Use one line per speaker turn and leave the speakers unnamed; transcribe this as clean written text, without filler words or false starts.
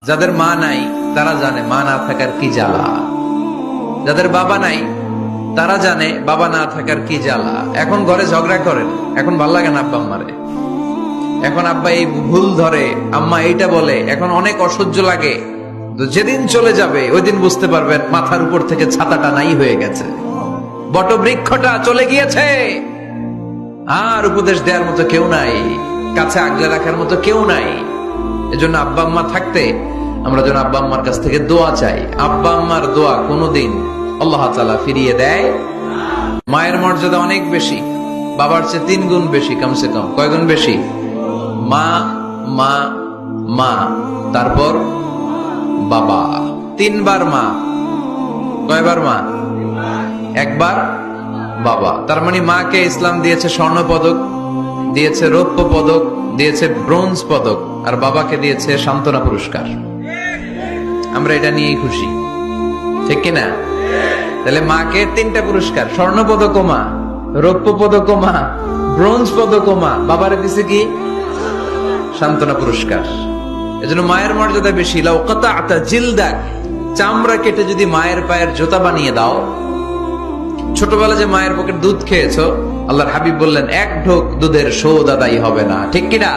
যাদের মা নাই তারা জানে মা না থাকার কি জ্বালা, যাদের বাবা নাই তারা জানে বাবা না থাকার কি জ্বালা। এখন ঘরে ঝগড়া করেন, এখন ভাল লাগে না আব্বা আম্মারে, এখন আব্বা এই ভুল ধরে, আম্মা এইটা বলে, এখন অনেক অসহ্য লাগে। তো যেদিন চলে যাবে ওই দিন বুঝতে পারবেন মাথার উপর থেকে ছাতাটা নাই হয়ে গেছে, বটবৃক্ষটা চলে গিয়েছে, আর উপদেশ দেওয়ার মতো কেউ নাই, কাছে আগলে রাখার মতো কেউ নাই। এজন্য আব্বা আম্মা থাকতে আমরা যেন আব্বা আম্মার কাছ থেকে দোয়া চাই। আব্বা আম্মার দোয়া কোনোদিন আল্লাহ তাআলা ফিরিয়ে দেয়। মায়ের মর্যাদা অনেক বেশি, বাবার চেয়ে 3 গুণ বেশি, কমসে কম। কয় গুণ বেশি? মা মা মা, তারপর বাবা। 3 বার মা। কয়বার মা? 1 বার বাবা। তার মানে মাকে ইসলাম দিয়েছে স্বর্ণ পদক, দিয়েছে রৌপ্য পদক, দিয়েছে ব্রোঞ্জ পদক, আর বাবাকে দিয়েছে সান্ত্বনা পুরস্কার। আমরা এটা নিয়েই খুশি, ঠিক কিনা? তাহলে মাকে 3টা পুরস্কার, স্বর্ণ পদক মা, রৌপ্য পদক মা, ব্রোঞ্জ পদক মা, বাবারে দিছে কি? সান্ত্বনা পুরস্কার। এজন্য মায়ের মর্যাদা বেশি। লাউ কাতা'তা জিলদাক, চামড়া কেটে যদি মায়ের পায়ের জুতা বানিয়ে দাও। ছোটবেলা যে মায়ের বুকের দুধ খেয়েছো, আল্লাহর হাবিব বললেন 1 ঢোক দুধের শোধ আদায় হবে না, ঠিক কিনা?